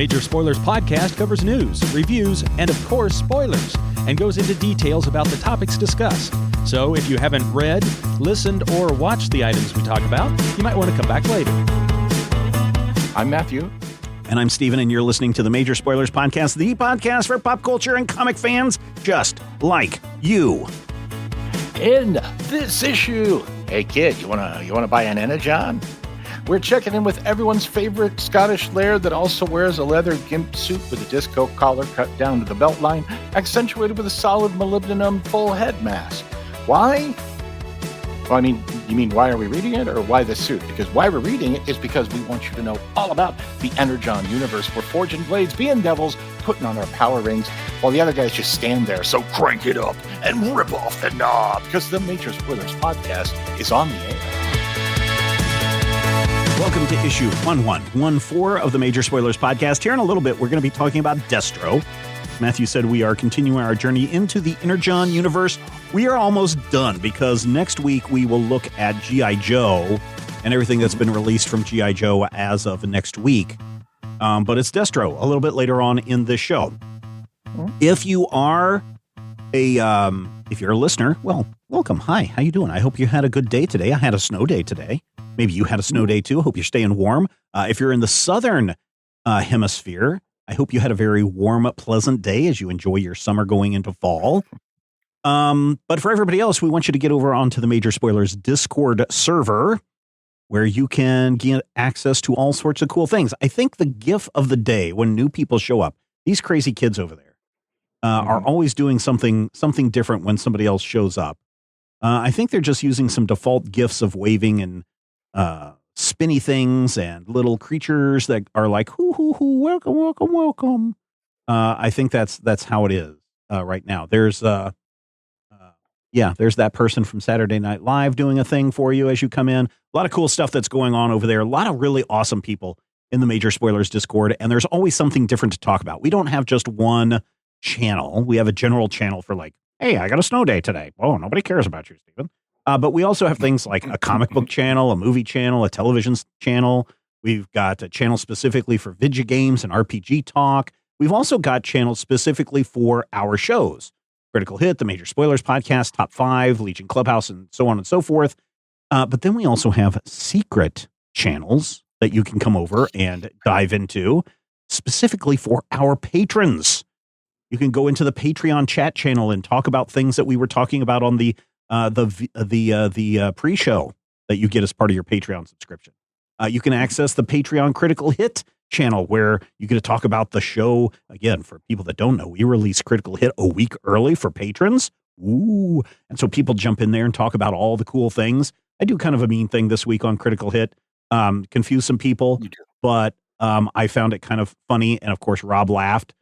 Major Spoilers podcast covers news, reviews, and of course, spoilers, and goes into details about the topics discussed. So if you haven't read, listened, or watched the items we talk about, you might want to come back later. I'm Matthew. And I'm Steven, and you're listening to the Major Spoilers Podcast, the podcast for pop culture and comic fans just like you. In this issue, hey kid, you wanna buy an Energon? We're checking in with everyone's favorite Scottish laird that also wears a leather gimp suit with a disco collar cut down to the belt line, accentuated with a solid molybdenum full head mask. Why? Well, you mean why are we reading it, or why the suit? Because why we're reading it is because we want you to know all about the Energon Universe, where forging blades, being devils, putting on our power rings, while the other guys just stand there. So crank it up and rip off the knob, because the Major Spoilers Podcast is on the air. Welcome to issue 1114 of the Major Spoilers Podcast. Here in a little bit, we're going to be talking about Destro. Matthew said we are continuing our journey into the Energon Universe. We are almost done because next week we will look at G.I. Joe and everything that's been released from G.I. Joe as of next week. But it's Destro a little bit later on in this show. If you are if you're a listener, well, welcome. Hi, how you doing? I hope you had a good day today. I had a snow day today. Maybe you had a snow day too. I hope you're staying warm. If you're in the southern hemisphere, I hope you had a very warm, pleasant day as you enjoy your summer going into fall. But for everybody else, we want you to get over onto the Major Spoilers Discord server, where you can get access to all sorts of cool things. I think the gif of the day when new people show up, these crazy kids over there are always doing something different when somebody else shows up. I think they're just using some default gifs of waving and spinny things and little creatures that are like, hoo, hoo, hoo, welcome, welcome, welcome. I think that's how it is right now. There's that person from Saturday Night Live doing a thing for you as you come in. A lot of cool stuff that's going on over there. A lot of really awesome people in the Major Spoilers Discord, and there's always something different to talk about. We don't have just one channel. We have a general channel for like, hey, I got a snow day today. Oh, nobody cares about you, Stephen. But we also have things like a comic book channel, a movie channel, a television channel. We've got a channel specifically for video games and RPG talk. We've also got channels specifically for our shows. Critical Hit, the Major Spoilers Podcast, Top 5, Legion Clubhouse, and so on and so forth. But then we also have secret channels that you can come over and dive into specifically for our patrons. You can go into the Patreon chat channel and talk about things that we were talking about on the pre-show that you get as part of your Patreon subscription. You can access the Patreon Critical Hit channel, where you get to talk about the show. Again, for people that don't know, we release Critical Hit a week early for patrons. Ooh. And so people jump in there and talk about all the cool things. I do kind of a mean thing this week on Critical Hit, confuse some people, but I found it kind of funny. And of course, Rob laughed.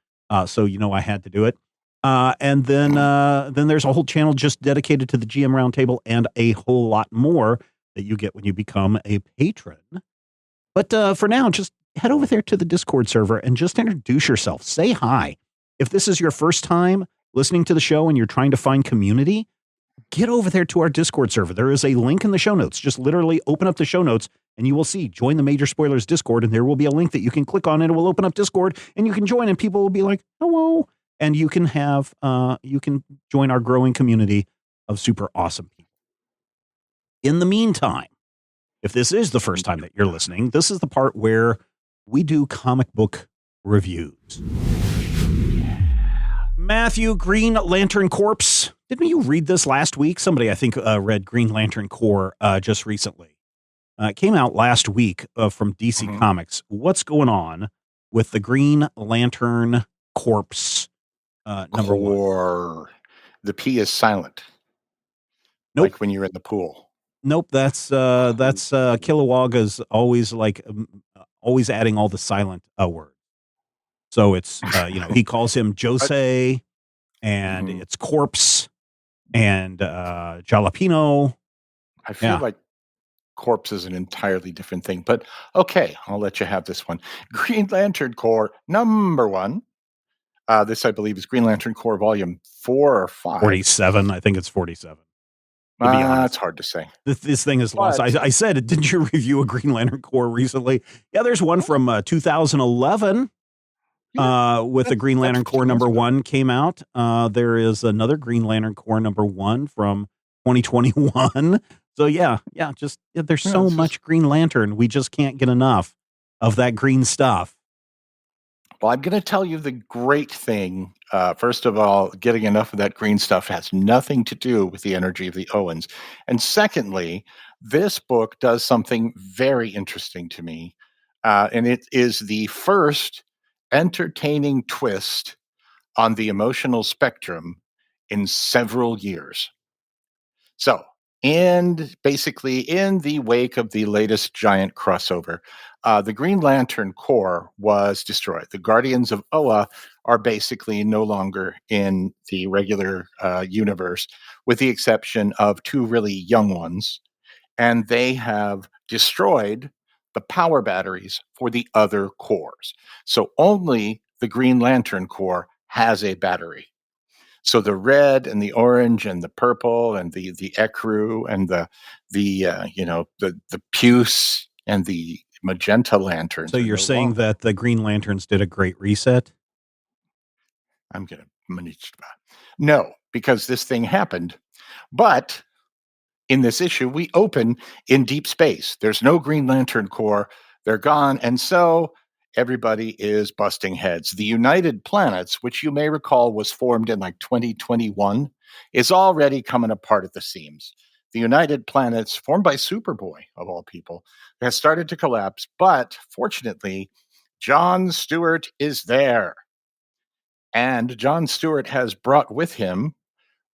So, I had to do it. And then there's a whole channel just dedicated to the GM Roundtable and a whole lot more that you get when you become a patron. But for now, just head over there to the Discord server and just introduce yourself. Say hi. If this is your first time listening to the show and you're trying to find community, get over there to our Discord server. There is a link in the show notes. Just literally open up the show notes and you will see join the Major Spoilers Discord, and there will be a link that you can click on and it will open up Discord and you can join and people will be like, hello. And you can have, you can join our growing community of super awesome people. In the meantime, if this is the first time that you're listening, this is the part where we do comic book reviews. Matthew, Green Lantern Corps. Didn't you read this last week? Somebody, I think, read Green Lantern Corps just recently. It came out last week from DC Comics. What's going on with the Green Lantern Corps? Number one. The P is silent. Nope. Like when you're in the pool. Nope. That's Kilowaga's always always adding all the silent words. So it's, he calls him Jose and it's Corpse and Jalapeno. I feel like Corpse is an entirely different thing, but okay, I'll let you have this one. Green Lantern Corps number 1. This, I believe, is Green Lantern Corps volume 4 or 5. 47. I think it's 47. It's hard to say. This thing is lost. I said, didn't you review a Green Lantern Corps recently? Yeah, there's one from 2011. with the Green Lantern Corps #1 came out. There is another Green Lantern Corps #1 from 2021. So there's so much Green Lantern. We just can't get enough of that green stuff. Well, I'm going to tell you the great thing. First of all, getting enough of that green stuff has nothing to do with the energy of the Owens. And secondly, this book does something very interesting to me. And it is the first entertaining twist on the emotional spectrum in several years. So, and basically in the wake of the latest giant crossover, the Green Lantern Corps was destroyed. The Guardians of Oa are basically no longer in the regular universe, with the exception of two really young ones. And they have destroyed the power batteries for the other corps. So only the Green Lantern Corps has a battery. So the red and the orange and the purple and the ecru and the puce and the magenta lanterns. So you're saying that the Green Lanterns did a great reset? I'm going to no, because this thing happened. But in this issue, we open in deep space. There's no Green Lantern Corps. They're gone. And so everybody is busting heads. The United Planets, which you may recall was formed in like 2021, is already coming apart at the seams. The United Planets, formed by Superboy, of all people, has started to collapse. But fortunately, John Stewart is there. And John Stewart has brought with him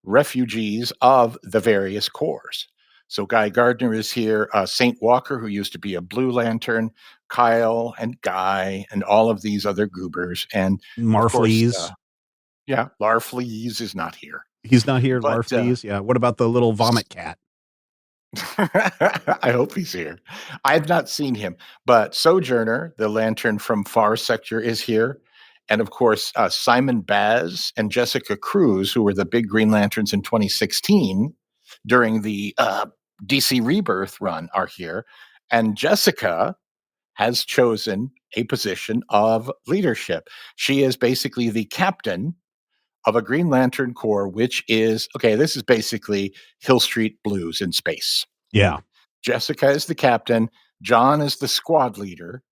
refugees of the various corps. So Guy Gardner is here, St. Walker, who used to be a Blue Lantern, Kyle and Guy, and all of these other goobers. And Marfleas. Larfleas is not here. He's not here, Larfleas? Yeah. What about the little vomit cat? I hope he's here. I've not seen him. But Sojourner, the Lantern from Far Sector, is here. And of course, Simon Baz and Jessica Cruz, who were the big Green Lanterns in 2016 during the DC Rebirth run, are here. And Jessica has chosen a position of leadership. She is basically the captain of a Green Lantern Corps, which is, this is basically Hill Street Blues in space. Yeah. Jessica is the captain. John is the squad leader.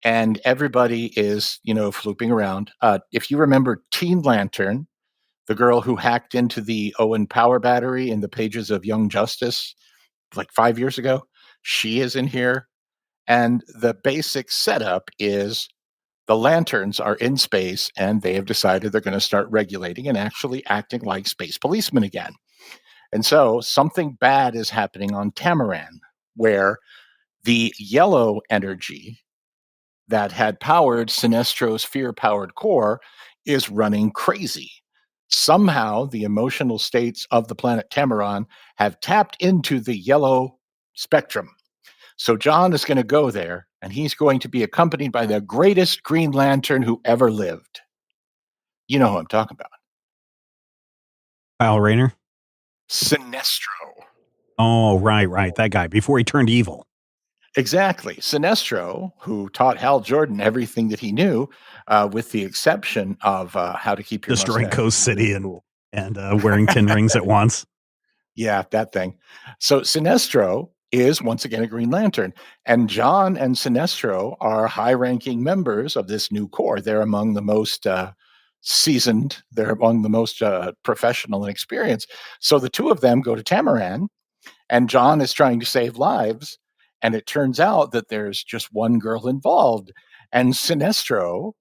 And everybody is, flooping around. If you remember Teen Lantern, the girl who hacked into the Owen power battery in the pages of Young Justice like 5 years ago, she is in here. And the basic setup is the Lanterns are in space and they have decided they're going to start regulating and actually acting like space policemen again. And so something bad is happening on Tamaran, where the yellow energy that had powered Sinestro's fear-powered core is running crazy. Somehow, the emotional states of the planet Tamaran have tapped into the yellow spectrum. So John is going to go there, and he's going to be accompanied by the greatest Green Lantern who ever lived. You know who I'm talking about. Kyle Rayner? Sinestro. Oh, right. That guy, before he turned evil. Exactly. Sinestro, who taught Hal Jordan everything that he knew, with the exception of how to keep your destroying Coast City and wearing 10 rings at once. Yeah, that thing. So Sinestro is once again a Green Lantern, and John and Sinestro are high-ranking members of this new corps. They're among the most seasoned. They're among the most professional and experienced. So the two of them go to Tamaran, and John is trying to save lives. And it turns out that there's just one girl involved. And Sinestro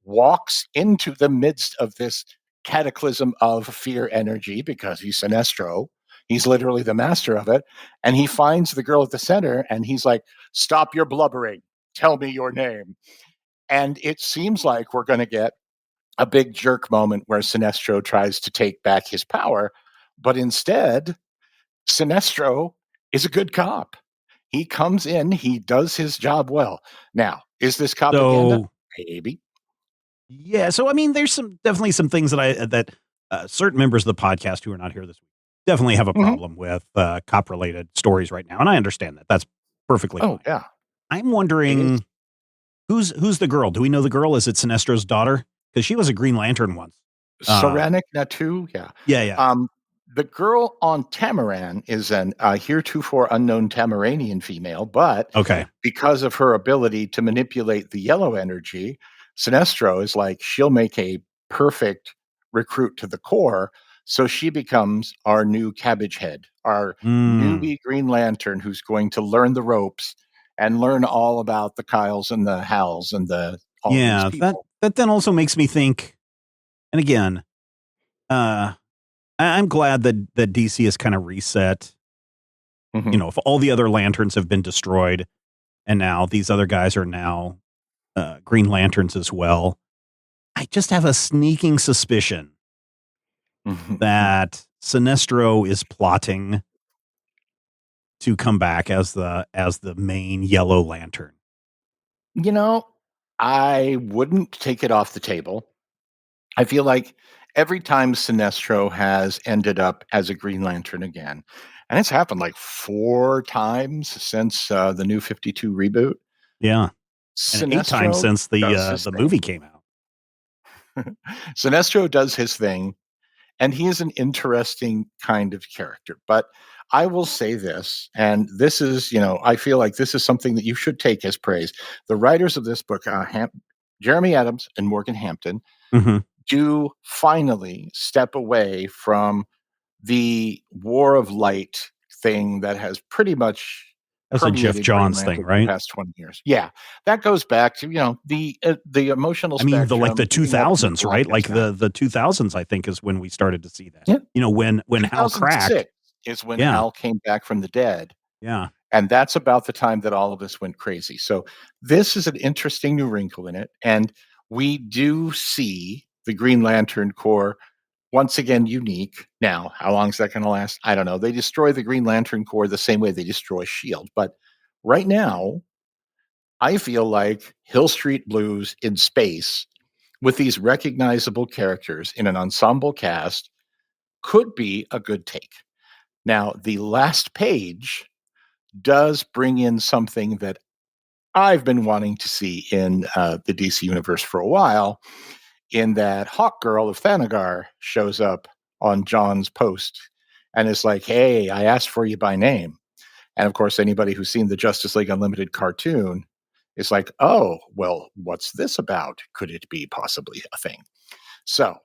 walks into the midst of this cataclysm of fear energy because he's Sinestro. He's literally the master of it. And he finds the girl at the center and he's like, "Stop your blubbering. Tell me your name." And it seems like we're going to get a big jerk moment where Sinestro tries to take back his power. But instead, Sinestro is a good cop. He comes in, he does his job well. Now, is this propaganda? Maybe. Yeah, so I mean, there's definitely some things that certain members of the podcast who are not here this week definitely have a problem with cop-related stories right now, and I understand that. That's perfectly fine. Yeah. I'm wondering, Who's the girl? Do we know the girl? Is it Sinestro's daughter? Because she was a Green Lantern once. Saranic Natu, yeah. Yeah. The girl on Tamaran is an heretofore unknown Tamaranian female, but because of her ability to manipulate the yellow energy, Sinestro is like, she'll make a perfect recruit to the core. So she becomes our new Cabbage Head, our newbie Green Lantern who's going to learn the ropes and learn all about the Kyles and the Hals and all these people. That then also makes me think, and again, I'm glad that DC is kind of reset. Mm-hmm. You know, if all the other lanterns have been destroyed and now these other guys are now Green Lanterns as well, I just have a sneaking suspicion that Sinestro is plotting to come back as the main Yellow Lantern. You know, I wouldn't take it off the table. I feel like every time Sinestro has ended up as a Green Lantern again, and it's happened like 4 times since the New 52 reboot. Yeah. And 8 times since the movie came out. Sinestro does his thing, and he is an interesting kind of character. But I will say this, and this is, I feel like this is something that you should take as praise. The writers of this book, Jeremy Adams and Morgan Hampton, do finally step away from the War of Light thing that has pretty much that's a Jeff Johns thing, right? The past 20 years. Yeah. That goes back to, the emotional spectrum. I mean, the 2000s, right? Like the 2000s, I think, is when we started to see that. Yeah. When Hal cracked. Is when Hal came back from the dead. Yeah. And that's about the time that all of this went crazy. So this is an interesting new wrinkle in it. And we do see the Green Lantern Corps once again unique. Now, how long is that going to last? I don't know. They destroy the Green Lantern Corps the same way they destroy S.H.I.E.L.D. But right now, I feel like Hill Street Blues in space with these recognizable characters in an ensemble cast could be a good take. Now, the last page does bring in something that I've been wanting to see in the DC Universe for a while, in that Hawk Girl of Thanagar shows up on John's post and is like, hey, I asked for you by name. And of course, anybody who's seen the Justice League Unlimited cartoon is like, oh, well, what's this about? Could it be possibly a thing? So,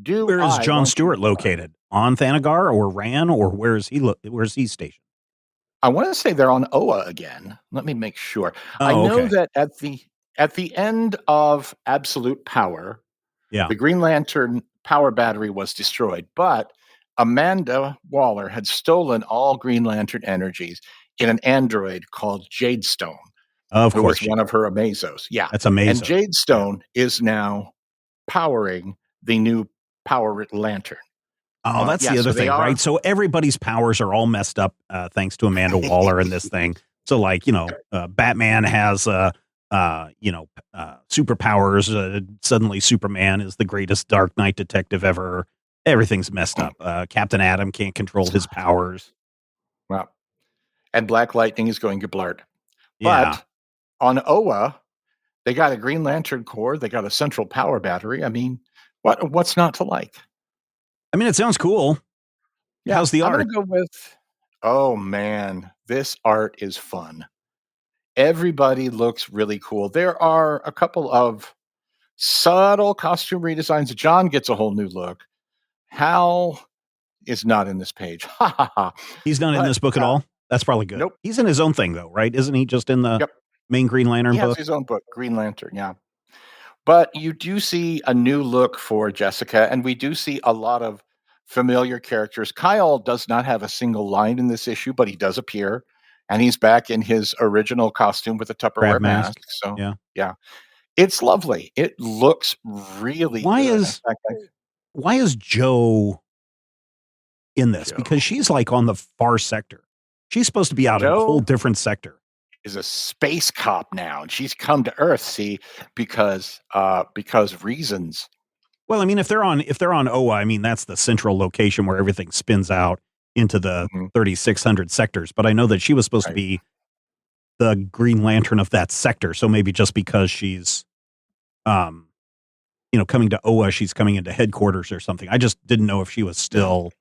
where is John Stewart located? On Thanagar or Ran, or where's he stationed? I want to say they're on Oa again. Let me make sure. I know that at the end of Absolute Power, the Green Lantern power battery was destroyed, but Amanda Waller had stolen all Green Lantern energies in an android called Jadestone. Of who course, was one of her Amazos. Yeah, that's amazing. And Jadestone is now powering the new Power Lantern. Oh, that's the other thing, right? So everybody's powers are all messed up thanks to Amanda Waller in this thing. So, like, Batman has, superpowers. Suddenly Superman is the greatest Dark Knight detective ever. Everything's messed up. Captain Atom can't control his powers. Wow. And Black Lightning is going to blurt. Yeah. But on Oa, they got a Green Lantern Corps. They got a central power battery. I mean, what's not to like? I mean, it sounds cool. Yeah, how's the art? I'm going to go with, oh man, this art is fun. Everybody looks really cool. There are a couple of subtle costume redesigns. John gets a whole new look. Hal is not in this page. He's not in this book at all? That's probably good. Nope. He's in his own thing, though, right? Isn't he just in the main Green Lantern book? He has his own book, Green Lantern, yeah. But you do see a new look for Jessica, and we do see a lot of familiar characters. Kyle does not have a single line in this issue, but he does appear, and he's back in his original costume with a Tupperware mask. So, yeah. It's lovely. It looks really good. Why is Jo in this? Because she's like on the far sector. She's supposed to be out in a whole different sector. Is a space cop now, and she's come to Earth, because reasons. Well, I mean, if they're on Oa, I mean, that's the central location where everything spins out into the 3,600 sectors. But I know that she was supposed to be the Green Lantern of that sector. So maybe just because she's, coming to Oa, she's coming into headquarters or something. I just didn't know if she was still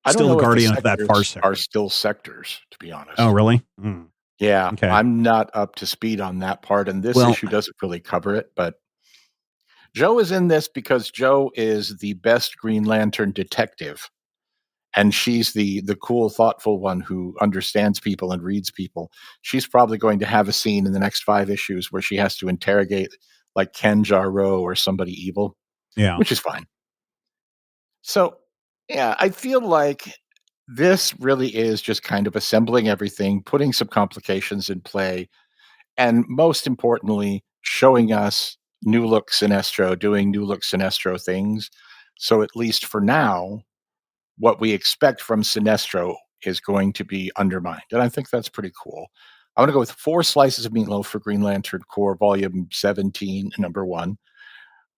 I don't know the if guardian the of that far sectors sector. are still sectors, to be honest. Oh, really? Mm. Yeah, Okay. I'm not up to speed on that part, and this issue doesn't really cover it, but Joe is in this because Joe is the best Green Lantern detective, and she's the cool, thoughtful one who understands people and reads people. She's probably going to have a scene in the next 5 issues where she has to interrogate like Ken Jarreau or somebody evil, which is fine. So, yeah, I feel like this really is just kind of assembling everything, putting some complications in play, and most importantly, showing us New Look Sinestro doing New Look Sinestro things. So at least for now, what we expect from Sinestro is going to be undermined. And I think that's pretty cool. I'm going to go with 4 slices of meatloaf for Green Lantern Corps, volume 17, number 1.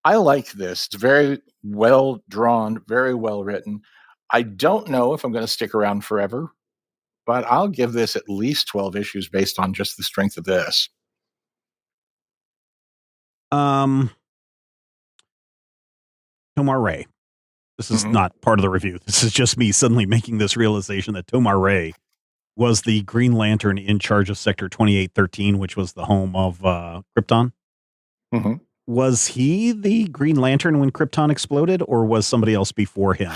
I like this. It's very well drawn, very well written. I don't know if I'm going to stick around forever, but I'll give this at least 12 issues based on just the strength of this. Tomar Ray. This is not part of the review. This is just me suddenly making this realization that Tomar Ray was the Green Lantern in charge of Sector 2813, which was the home of Krypton. Mm-hmm. Was he the Green Lantern when Krypton exploded, or was somebody else before him?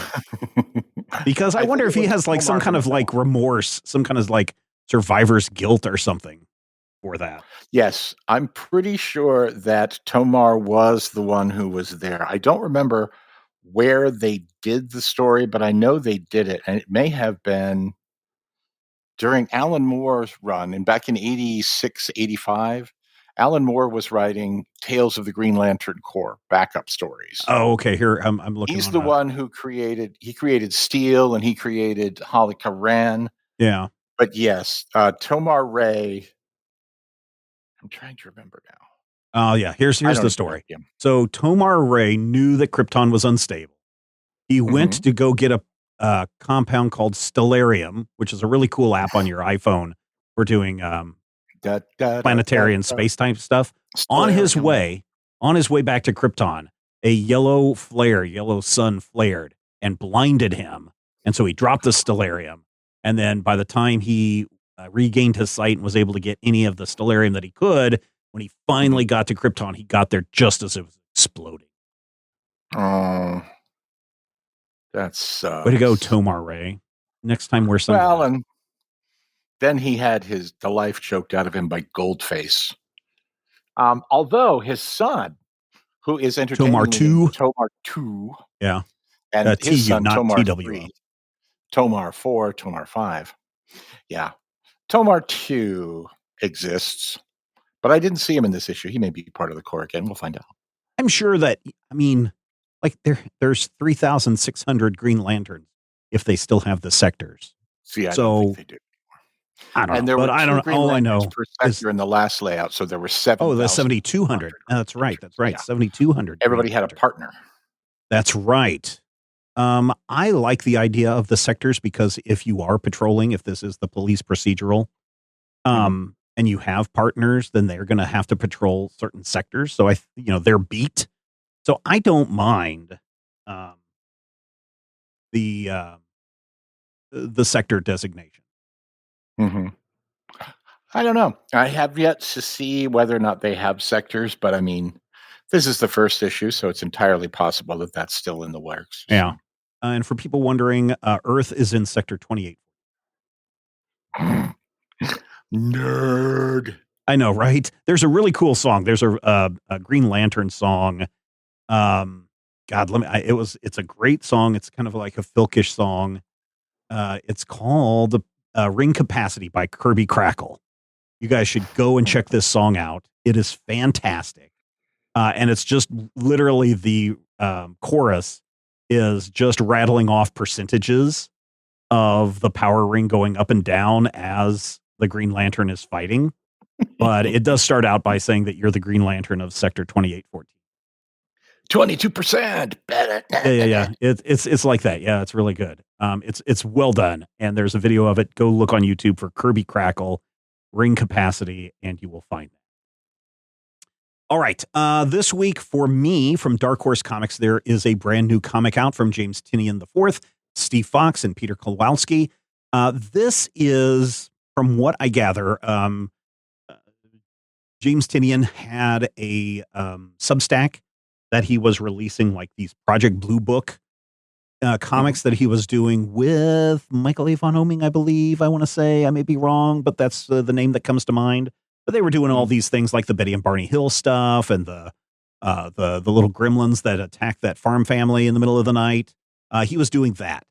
Because I wonder if he has like some kind of like remorse, some kind of like survivor's guilt or something for that. Yes, I'm pretty sure that Tomar was the one who was there. I don't remember where they did the story, but I know they did it. And it may have been during Alan Moore's run. And back in 86, 85, Alan Moore was writing Tales of the Green Lantern Corps backup stories. Oh, okay. Here, I'm looking. He's the one who created Steel, and he created Halika Ran. Yeah. But yes, Tomar Ray, I'm trying to remember now. Oh, yeah. Here's the story. So Tomar Ray knew that Krypton was unstable. He went to go get a compound called Stellarium, which is a really cool app on your iPhone for doing planetary and space type stuff. On his way back to Krypton, a yellow sun flared and blinded him. And so he dropped the Stellarium. And then by the time he regained his sight and was able to get any of the Stellarium that he could, when he finally got to Krypton, he got there just as it was exploding. Oh, that sucks. Way to go, Tomar Ray. Next time wear sunglasses. Well, and then he had the life choked out of him by Goldface. Although his son, who is entertaining Tomar 2. Yeah. And his son, not Tomar TW. 3, Tomar 4, Tomar 5. Yeah. Tomar 2 exists, but I didn't see him in this issue. He may be part of the Corps again. We'll find out. I'm sure that, like there's 3,600 Green Lanterns if they still have the sectors. See, I don't think they do. I don't know. But I don't know. All I know per sector in the last layout, so there were 7. Oh, the 7,200. That's right. Yeah. 7,200. Everybody had a partner. That's right. I like the idea of the sectors because if you are patrolling, if this is the police procedural, and you have partners, then they're going to have to patrol certain sectors. So they're beat. So I don't mind the sector designation. Mm-hmm. I don't know. I have yet to see whether or not they have sectors, but this is the first issue, so it's entirely possible that that's still in the works. Yeah. And for people wondering, Earth is in Sector 28. Nerd. I know, right? There's a really cool song. There's a Green Lantern song. It's a great song. It's kind of like a Filkish song. It's called Ring Capacity by Kirby Crackle. You guys should go and check this song out. It is fantastic. And it's just literally the chorus is just rattling off percentages of the power ring going up and down as the Green Lantern is fighting. But it does start out by saying that you're the Green Lantern of Sector 2814. 22%. Yeah. It's like that. Yeah, it's really good. It's well done. And there's a video of it. Go look on YouTube for Kirby Crackle. ring capacity, and you will find that. All right. This week for me from Dark Horse Comics, there is a brand new comic out from James Tynion IV, Steve Fox, and Peter Kowalski. This is, from what I gather, James Tynion had a Substack that he was releasing, like these Project Blue Book comics that he was doing with Michael A. Von Oming, I believe. I want to say, I may be wrong, but that's the name that comes to mind. But they were doing all these things like the Betty and Barney Hill stuff and the little gremlins that attacked that farm family in the middle of the night. He was doing that.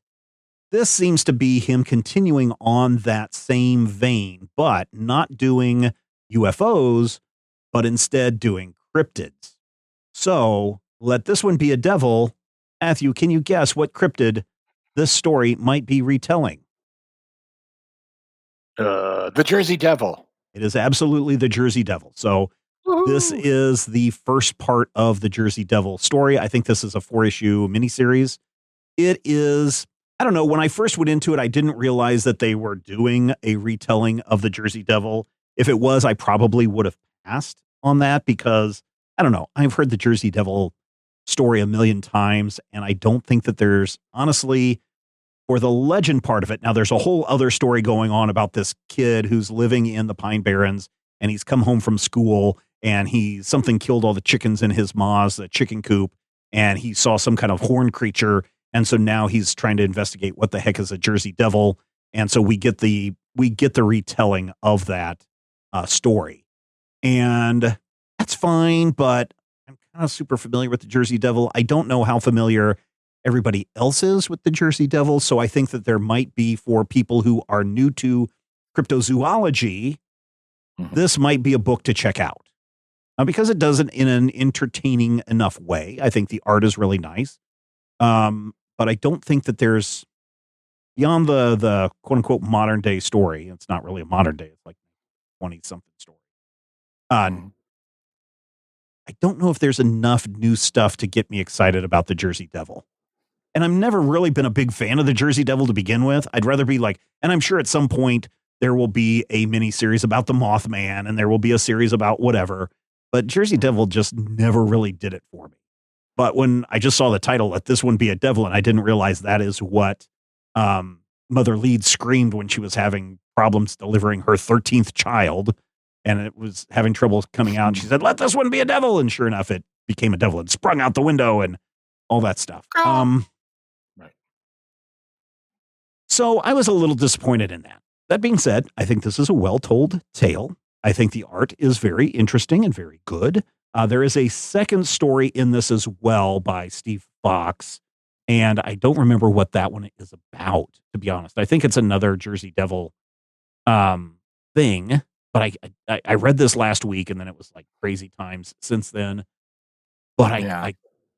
This seems to be him continuing on that same vein, but not doing UFOs, but instead doing cryptids. So let this one be a devil. Matthew, can you guess what cryptid this story might be retelling? The Jersey Devil. It is absolutely the Jersey Devil. So this is the first part of the Jersey Devil story. I think this is a 4-issue miniseries. It is, I don't know, when I first went into it, I didn't realize that they were doing a retelling of the Jersey Devil. If it was, I probably would have passed on that because, I don't know, I've heard the Jersey Devil story a million times, and I don't think that there's, honestly, for the legend part of it. Now, there's a whole other story going on about this kid who's living in the Pine Barrens, and he's come home from school, and something killed all the chickens in his ma's chicken coop, and he saw some kind of horned creature, and so now he's trying to investigate what the heck is a Jersey Devil, and so we get the retelling of that story, and that's fine, but I'm kind of super familiar with the Jersey Devil. I don't know how familiar everybody else is with the Jersey Devil. So I think that there might be, for people who are new to cryptozoology, this might be a book to check out because it does it in an entertaining enough way. I think the art is really nice. But I don't think that there's, beyond the quote unquote modern day story. It's not really a modern day. It's like 20 something story. I don't know if there's enough new stuff to get me excited about the Jersey Devil. And I've never really been a big fan of the Jersey Devil to begin with. I'd rather be like, and I'm sure at some point there will be a mini series about the Mothman and there will be a series about whatever, but Jersey Devil just never really did it for me. But when I just saw the title, Let This One Be a Devil, and I didn't realize that is what Mother Leeds screamed when she was having problems delivering her 13th child, and it was having trouble coming out. And she said, "Let this one be a devil." And sure enough, it became a devil and sprung out the window and all that stuff. Right. So I was a little disappointed in that. That being said, I think this is a well-told tale. I think the art is very interesting and very good. There is a second story in this as well by Steve Fox, and I don't remember what that one is about, to be honest. I think it's another Jersey Devil thing, but I read this last week, and then it was like crazy times since then. But I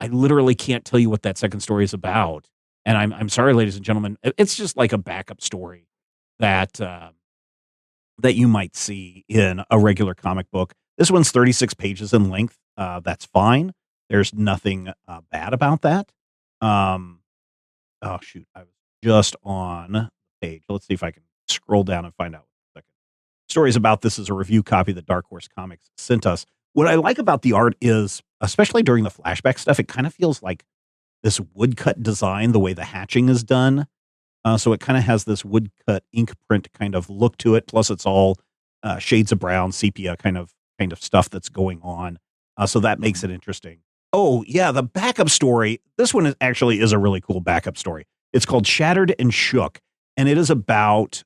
literally can't tell you what that second story is about. And I'm sorry, ladies and gentlemen. It's just like a backup story that you might see in a regular comic book. This one's 36 pages in length. That's fine. There's nothing bad about that. Oh shoot, I was just on the page. Let's see if I can scroll down and find out what the second stories about. This is a review copy that Dark Horse Comics sent us. What I like about the art is, especially during the flashback stuff, it kind of feels like this woodcut design, the way the hatching is done. So it kind of has this woodcut ink print kind of look to it. Plus it's all shades of brown, sepia kind of stuff that's going on. So that makes it interesting. Oh yeah. The backup story. This one actually is a really cool backup story. It's called Shattered and Shook. And it is about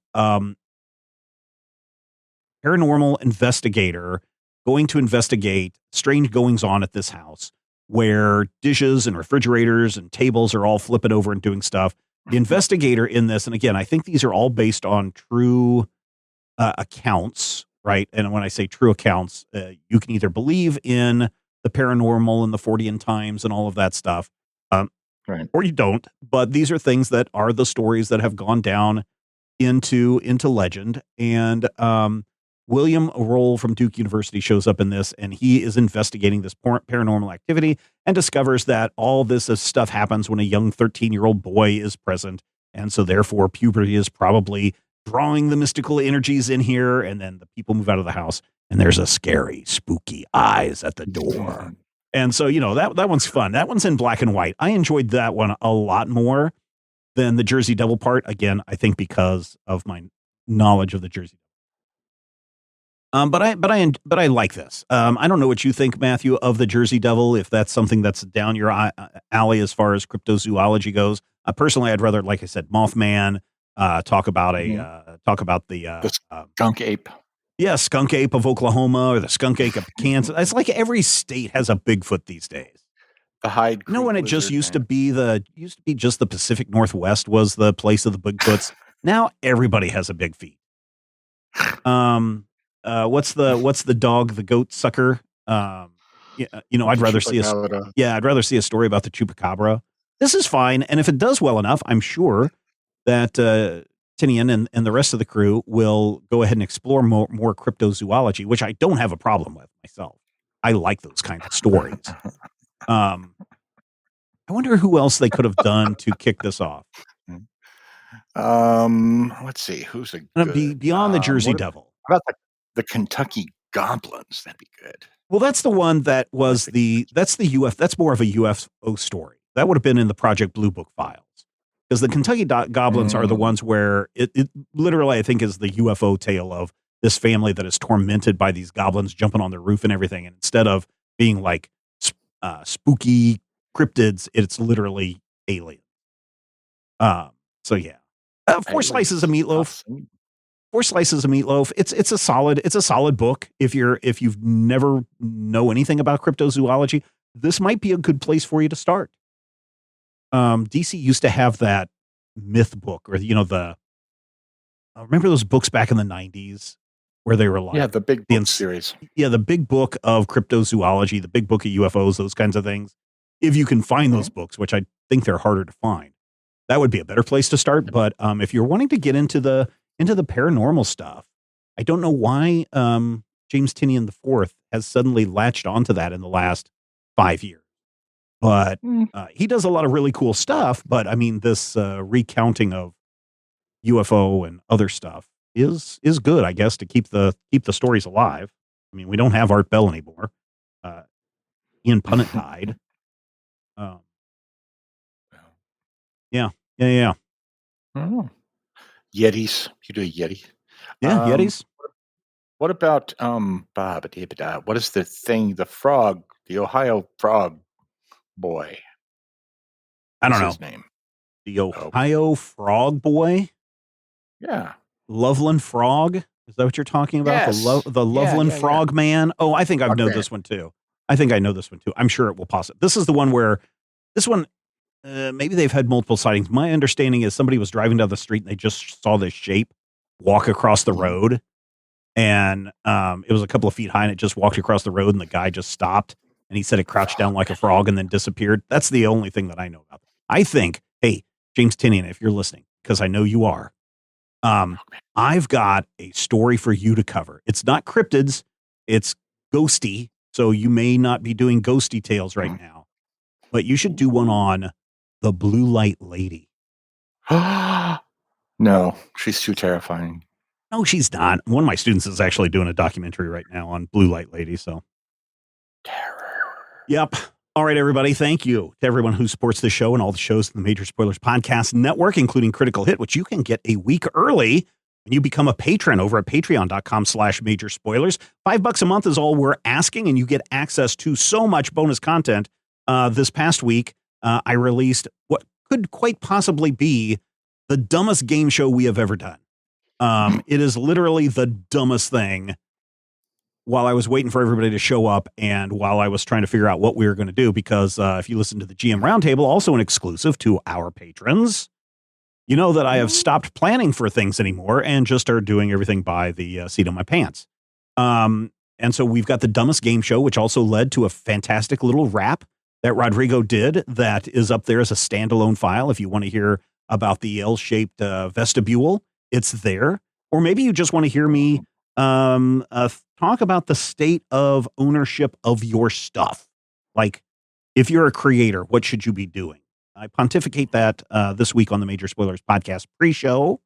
paranormal investigator going to investigate strange goings on at this house where dishes and refrigerators and tables are all flipping over and doing stuff. The investigator in this, and again, I think these are all based on true accounts, right? And when I say true accounts, you can either believe in the paranormal and the Fortean times and all of that stuff, right, or you don't. But these are things that are the stories that have gone down into legend. And William Roll from Duke University shows up in this, and he is investigating this paranormal activity and discovers that all this stuff happens when a young 13-year-old boy is present. And so therefore puberty is probably drawing the mystical energies in here, and then the people move out of the house, and there's a scary, spooky eyes at the door. And so, that one's fun. That one's in black and white. I enjoyed that one a lot more than the Jersey Devil part. Again, I think because of my knowledge of the Jersey Devil. But I like this. I don't know what you think, Matthew, of the Jersey Devil, if that's something that's down your alley as far as cryptozoology goes. Personally, I'd rather, like I said, Mothman, talk about the skunk ape. Yeah, skunk ape of Oklahoma or the skunk ape of Kansas. It's like every state has a Bigfoot these days. The Hyde Creek when it just used to be just the Pacific Northwest was the place of the Bigfoots. Now everybody has a big feet. What's the dog, the goat sucker? I'd rather see a story about the chupacabra. This is fine, and if it does well enough, I'm sure that Tinian and the rest of the crew will go ahead and explore more cryptozoology, which I don't have a problem with myself. I like those kinds of stories. I wonder who else they could have done to kick this off. Let's see. Who's beyond the Jersey Devil? How about the Kentucky Goblins? That'd be good. Well, that's the one that was that's more of a UFO story. That would have been in the Project Blue Book files. Because the Kentucky Goblins are the ones where it literally, I think, is the UFO tale of this family that is tormented by these goblins jumping on their roof and everything. And instead of being like spooky cryptids, it's literally alien. So yeah, 4 slices of meatloaf. 4 slices of meatloaf. It's a solid book. If you've never know anything about cryptozoology, this might be a good place for you to start. DC used to have that myth book, or remember those books back in the 90s where they were like the big book series. Yeah, the big book of cryptozoology, the big book of UFOs, those kinds of things. If you can find those books, which I think they're harder to find, that would be a better place to start. But if you're wanting to get into the paranormal stuff, I don't know why James Tinian IV has suddenly latched onto that in the last 5 years. But he does a lot of really cool stuff. But I mean, this recounting of UFO and other stuff is good, I guess, to keep the stories alive. I mean, we don't have Art Bell anymore. Ian Punnett died. Yeah. Oh. Yetis. You do a Yeti. Yeah, Yetis. What about what is the thing? The frog, the Ohio frog boy. I don't know his name. The Ohio Frog Boy. Yeah, Loveland Frog. Is that what you're talking about? Yes. The Loveland Frog Man. Oh, I think I know this one too. I'm sure it will pause it. This is the one where maybe they've had multiple sightings. My understanding is somebody was driving down the street and they just saw this shape walk across the road, and it was a couple of feet high and it just walked across the road, and the guy just stopped. And he said it crouched down like a frog and then disappeared. That's the only thing that I know about. I think, hey, James Tinian, if you're listening, because I know you are, I've got a story for you to cover. It's not cryptids. It's ghosty. So you may not be doing ghosty tales right now, but you should do one on the Blue Light Lady. No, she's too terrifying. No, she's not. One of my students is actually doing a documentary right now on Blue Light Lady. So. Terror. Yep. All right, everybody. Thank you to everyone who supports the show and all the shows in the Major Spoilers Podcast Network, including Critical Hit, which you can get a week early when you become a patron over at patreon.com/Major Spoilers. $5 a month is all we're asking, and you get access to so much bonus content. This past week, I released what could quite possibly be the dumbest game show we have ever done. It is literally the dumbest thing. While I was waiting for everybody to show up and while I was trying to figure out what we were going to do, because if you listen to the GM Roundtable, also an exclusive to our patrons, you know that I have stopped planning for things anymore and just started doing everything by the seat of my pants. And so we've got the dumbest game show, which also led to a fantastic little rap that Rodrigo did that is up there as a standalone file. If you want to hear about the L-shaped vestibule, it's there. Or maybe you just want to hear me talk about the state of ownership of your stuff. Like, if you're a creator, what should you be doing? I pontificate that this week on the Major Spoilers Podcast pre-show.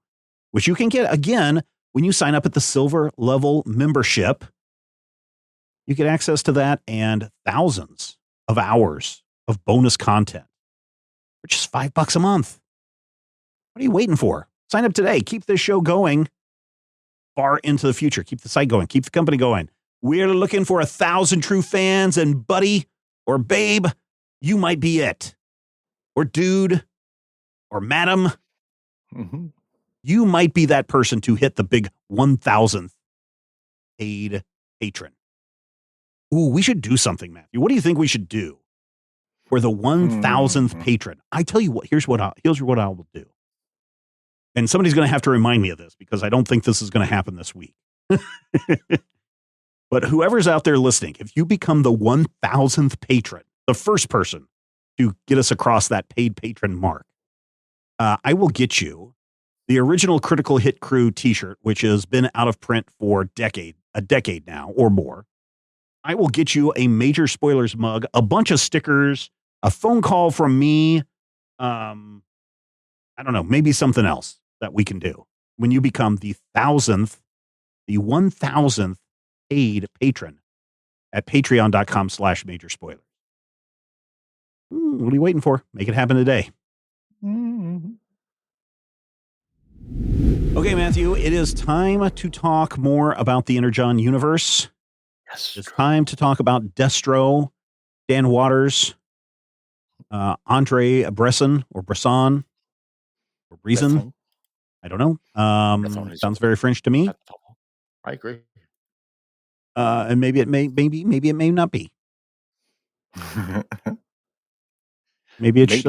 which you can get, again, when you sign up at the silver level membership. You get access to that and thousands of hours of bonus content for just $5 a month. What are you waiting for? Sign up today. Keep this show going far into the future. Keep the site going. Keep the company going. We're looking for 1,000 true fans, and buddy or babe, you might be it. Or dude or madam, you might be that person to hit the big 1,000th paid patron. Ooh, we should do something, Matthew. What do you think we should do for the 1,000th patron? I tell you what, here's what I will do. And somebody's going to have to remind me of this because I don't think this is going to happen this week. But whoever's out there listening, if you become the 1,000th patron, the first person to get us across that paid patron mark, I will get you the original Critical Hit Crew t-shirt, which has been out of print for a decade now or more. I will get you a Major Spoilers mug, a bunch of stickers, a phone call from me. I don't know, maybe something else that we can do when you become the 1,000th paid patron at patreon.com/Major Spoilers. What are you waiting for? Make it happen today. Okay, Matthew, it is time to talk more about the Energon Universe. Yes, it's time to talk about Destro, Dan Waters, Andrei Bressan or Bressan or Bressan. I don't know. Sounds very French to me. I agree. And maybe it may not be. Maybe it is.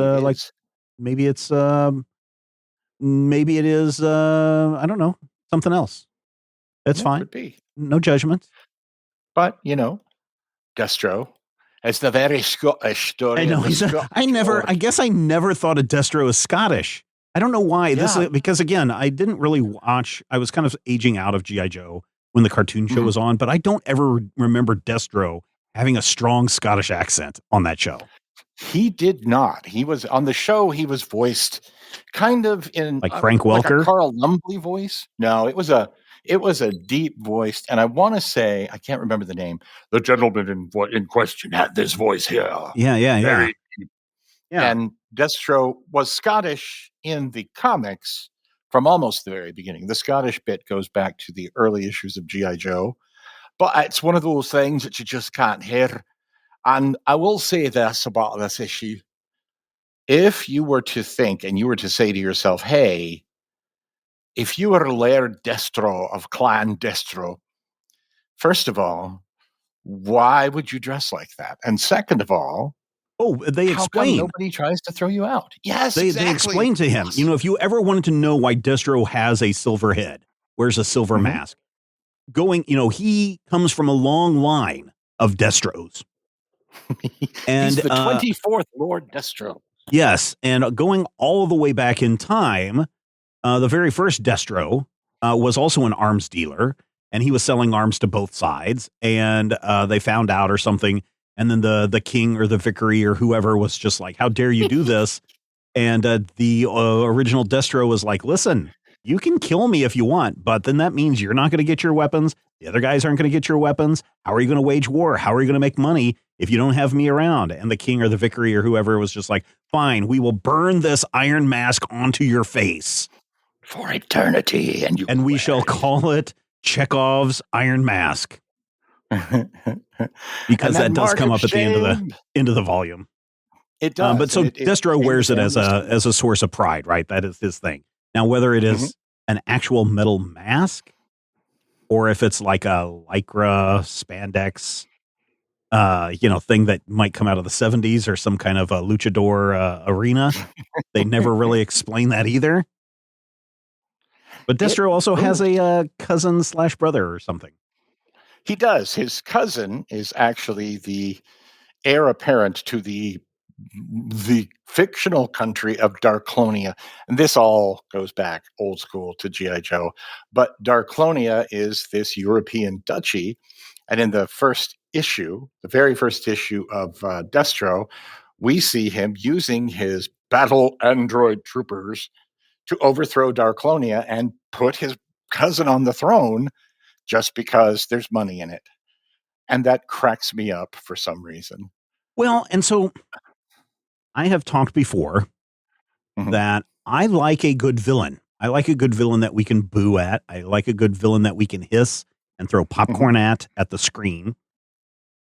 I don't know, something else. That's fine. Could be. No judgment. But Destro, it's the very Scottish story. I know. I guess I never thought of Destro as Scottish. I don't know why. Yeah. Because again, I didn't really watch. I was kind of aging out of G.I. Joe when the cartoon show was on, but I don't ever remember Destro having a strong Scottish accent on that show. He did not. He was on the show. He was voiced kind of in like Frank Welker, like a Carl Lumbly voice. No, it was a deep voiced, and I want to say, I can't remember the name. The gentleman in question had this voice here. Yeah. And Destro was Scottish in the comics from almost the very beginning. The Scottish bit goes back to the early issues of G.I. Joe, but it's one of those things that you just can't hear. And I will say this about this issue. If you were to think and you were to say to yourself, hey, if you were Laird Destro of Clan Destro, first of all, why would you dress like that? And second of all, they explain. Nobody tries to throw you out. Yes, they explain to him. If you ever wanted to know why Destro has a silver head, wears a silver mask, he comes from a long line of Destros. And he's the 24th Lord Destro. Yes, and going all the way back in time, the very first Destro was also an arms dealer, and he was selling arms to both sides, and they found out or something, and then the king or the vicary or whoever was just like, how dare you do this? And the original Destro was like, listen, you can kill me if you want, but then that means you're not going to get your weapons. The other guys aren't going to get your weapons. How are you going to wage war? How are you going to make money if you don't have me around? And the king or the vicary or whoever was just like, fine, we will burn this iron mask onto your face for eternity. And we shall call it Chekhov's Iron Mask. Because that does come up at the end of the volume. It does. But so Destro wears it as a source of pride, right? That is his thing. Now, whether it is an actual metal mask or if it's like a lycra spandex, thing that might come out of the 70s or some kind of a luchador arena, they never really explain that either. But Destro also has a cousin / brother or something. He does. His cousin is actually the heir apparent to the fictional country of Darklonia. And this all goes back old school to G.I. Joe. But Darklonia is this European duchy. And in the very first issue of Destro, we see him using his battle android troopers to overthrow Darklonia and put his cousin on the throne just because there's money in it. And that cracks me up for some reason. Well, and so I have talked before that I like a good villain. I like a good villain that we can boo at. I like a good villain that we can hiss and throw popcorn at the screen.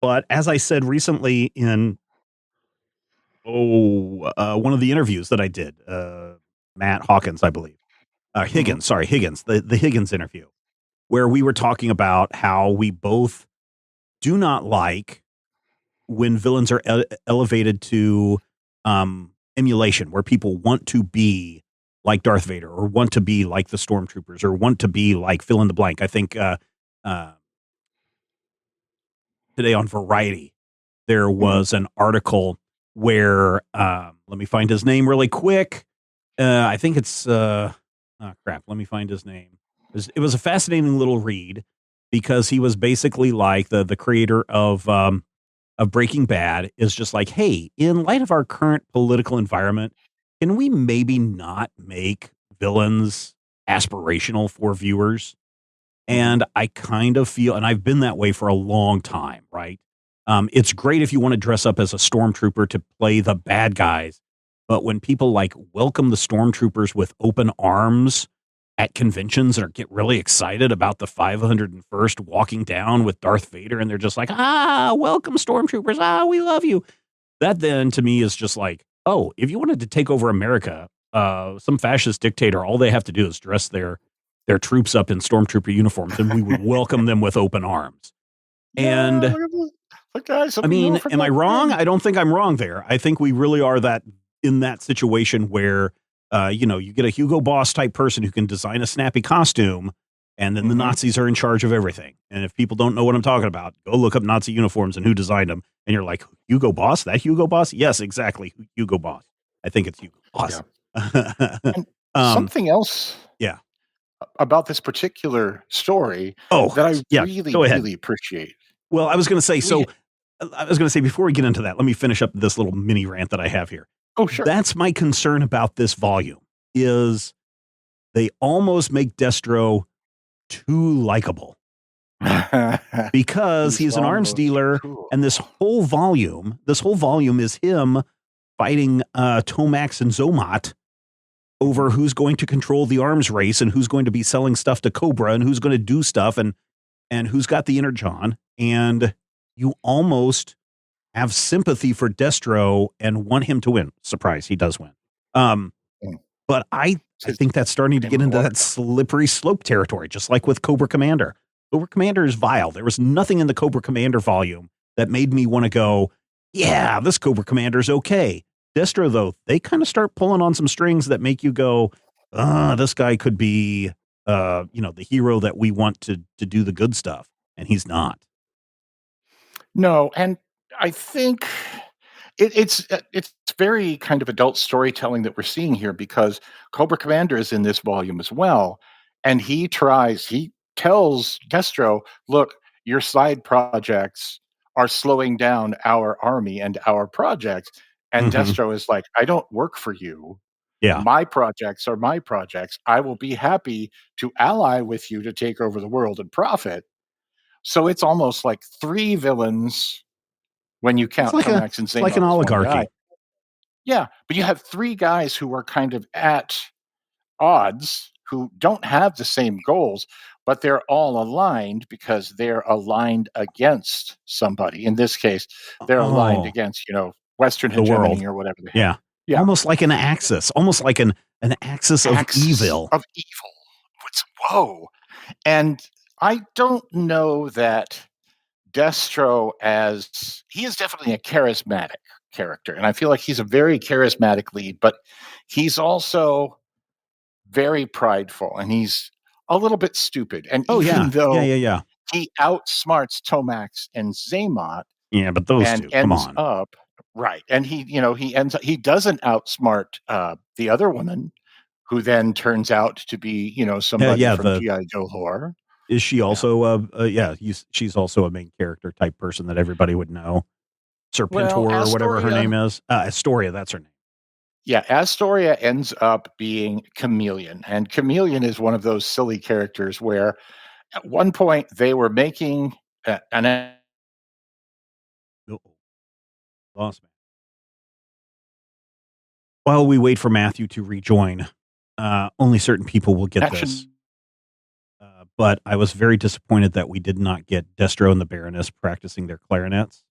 But as I said recently in one of the interviews that I did, Matt Hawkins, I believe, Higgins, the Higgins interview, where we were talking about how we both do not like when villains are elevated to emulation, where people want to be like Darth Vader or want to be like the Stormtroopers or want to be like fill in the blank. I think today on Variety, there was an article where, let me find his name really quick. I think it's, let me find his name. It was a fascinating little read because he was basically like the creator of Breaking Bad is just like, hey, in light of our current political environment, can we maybe not make villains aspirational for viewers? And I kind of feel, and I've been that way for a long time, right? It's great if you want to dress up as a stormtrooper to play the bad guys. But when people like welcome the stormtroopers with open arms at conventions and get really excited about the 501st walking down with Darth Vader, and they're just like, welcome stormtroopers. We love you. That then to me is just like, oh, if you wanted to take over America, some fascist dictator, all they have to do is dress their troops up in stormtrooper uniforms and we would welcome them with open arms. And I mean, am I wrong? I don't think I'm wrong there. I think we really are in that situation where, you get a Hugo Boss type person who can design a snappy costume, and then the Nazis are in charge of everything. And if people don't know what I'm talking about, go look up Nazi uniforms and who designed them. And you're like, Hugo Boss? That Hugo Boss? Yes, exactly. Hugo Boss. I think it's Hugo Boss. Yeah. Something else. Yeah. About this particular story that I really appreciate. Well, I was going to say, before we get into that, let me finish up this little mini rant that I have here. Oh, sure. That's my concern about this volume is they almost make Destro too likable because he's an arms dealer. Cool. And this whole volume is him fighting Tomax and Xamot over who's going to control the arms race and who's going to be selling stuff to Cobra and who's going to do stuff and who's got the Energon. And you almost have sympathy for Destro and want him to win. Surprise, he does win. But I think that's starting to get into that slippery slope territory, just like with Cobra Commander. Cobra Commander is vile. There was nothing in the Cobra Commander volume that made me want to go, yeah, this Cobra Commander's okay. Destro, though, they kind of start pulling on some strings that make you go, this guy could be, the hero that we want to do the good stuff. And he's not. No, and I think it's very kind of adult storytelling that we're seeing here because Cobra Commander is in this volume as well. And he tells Destro, look, your side projects are slowing down our army and our projects. And Destro is like, I don't work for you. Yeah. My projects are my projects. I will be happy to ally with you to take over the world and profit. So it's almost like three villains when you count Tomax and Xamot. Like an oligarchy. Yeah, but you have three guys who are kind of at odds, who don't have the same goals, but they're all aligned because they're aligned against somebody. In this case, they're aligned against, Western hegemony or whatever. Yeah. Almost like an axis, almost like an axis of evil. Whoa. And I don't know that Destro he is definitely a charismatic character. And I feel like he's a very charismatic lead, but he's also very prideful and he's a little bit stupid. And even though he outsmarts Tomax and Xamot. Yeah, but those two, come on. Right. And he doesn't outsmart the other woman who then turns out to be, somebody from G.I. Joe lore. Is she also she's also a main character type person that everybody would know. Serpentor or whatever her name is. Astoria, that's her name. Yeah, Astoria ends up being Chameleon. And Chameleon is one of those silly characters where at one point they were making an Uh-oh. Lost me. While we wait for Matthew to rejoin, only certain people will get action. this. But I was very disappointed that we did not get Destro and the Baroness practicing their clarinets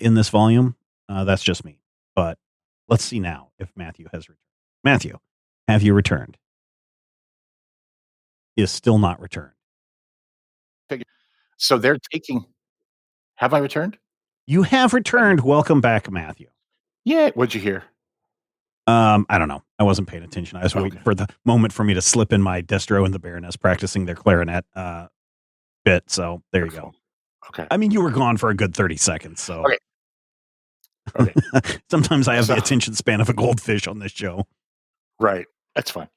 in this volume. That's just me. But let's see now if Matthew has returned. Matthew, have you returned? He is still not returned. So they're taking. Have I returned? You have returned. Welcome back, Matthew. Yeah. What'd you hear? I don't know. I wasn't paying attention. I was waiting for the moment for me to slip in my Destro and the Baroness practicing their clarinet bit. So there you go. Okay. I mean, you were gone for a good 30 seconds. So okay. Sometimes I have the attention span of a goldfish on this show. Right. That's fine.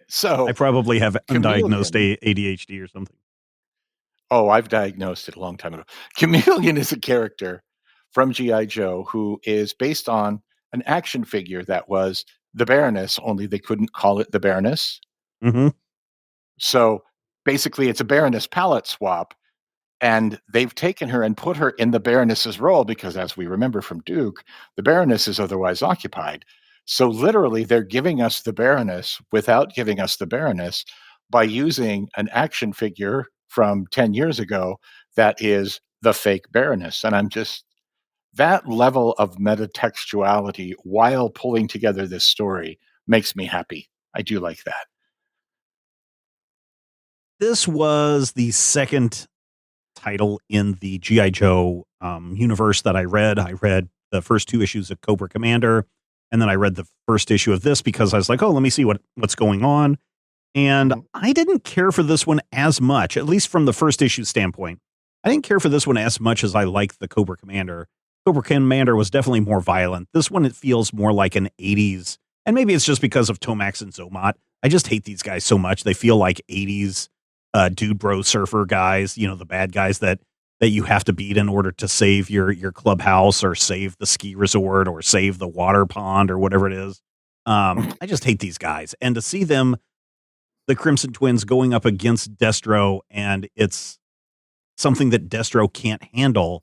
So I probably have undiagnosed ADHD or something. Oh, I've diagnosed it a long time ago. Chameleon is a character from G.I. Joe who is based on an action figure that was the Baroness, only they couldn't call it the Baroness. Mm-hmm. So basically, it's a Baroness palette swap, and they've taken her and put her in the Baroness's role because, as we remember from Duke, the Baroness is otherwise occupied. So literally, they're giving us the Baroness without giving us the Baroness by using an action figure from 10 years ago that is the fake Baroness. And I'm just, that level of metatextuality while pulling together this story makes me happy. I do like that. This was the second title in the G.I. Joe universe that I read. I read the first 2 issues of Cobra Commander, and then I read the first issue of this because I was like, oh, let me see what's going on. And I didn't care for this one as much, at least from the first issue standpoint. I didn't care for this one as much as I liked the Cobra Commander. Cobra Commander was definitely more violent. This one, it feels more like an 80s, and maybe it's just because of Tomax and Xamot. I just hate these guys so much. They feel like 80s dude bro surfer guys, you know, the bad guys that you have to beat in order to save your clubhouse or save the ski resort or save the water pond or whatever it is. I just hate these guys. And to see them, the Crimson Twins, going up against Destro, and it's something that Destro can't handle,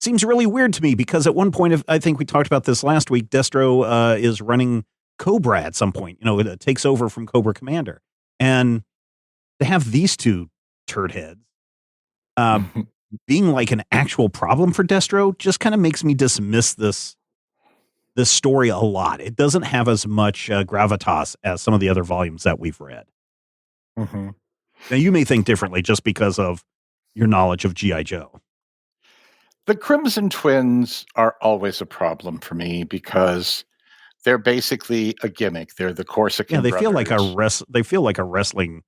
seems really weird to me because at one point, I think we talked about this last week, Destro is running Cobra at some point, you know, it takes over from Cobra Commander. And to have these two turd heads being like an actual problem for Destro just kind of makes me dismiss this story a lot. It doesn't have as much gravitas as some of the other volumes that we've read. Mm-hmm. Now, you may think differently just because of your knowledge of G.I. Joe. The Crimson Twins are always a problem for me because they're basically a gimmick. They're the Corsican they brothers. feel like a wrestling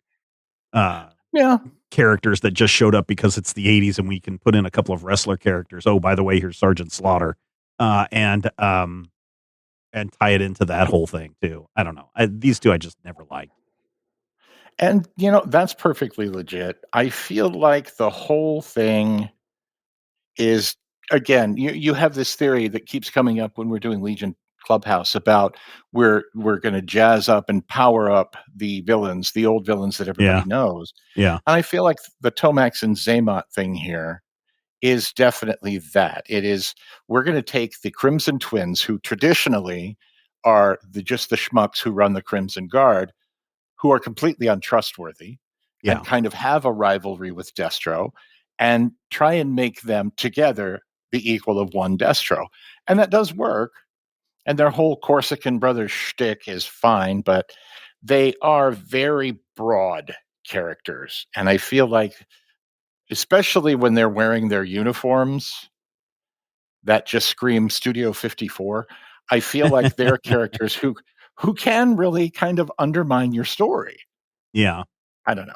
characters that just showed up because it's the 80s and we can put in a couple of wrestler characters. Oh, by the way, here's Sergeant Slaughter. And tie it into that whole thing too. I don't know. These two I just never liked. And, you know, that's perfectly legit. I feel like the whole thing is, again, you have this theory that keeps coming up when we're doing Legion Clubhouse about we're going to jazz up and power up the villains, the old villains that everybody knows. Yeah. And I feel like the Tomax and Xamot thing here is definitely that. It is, we're going to take the Crimson Twins, who traditionally are just the schmucks who run the Crimson Guard, who are completely untrustworthy, and kind of have a rivalry with Destro, and try and make them together the equal of one Destro. And that does work. And their whole Corsican brothers shtick is fine, but they are very broad characters. And I feel like, especially when they're wearing their uniforms that just scream Studio 54, I feel like they're characters who can really kind of undermine your story. Yeah. I don't know.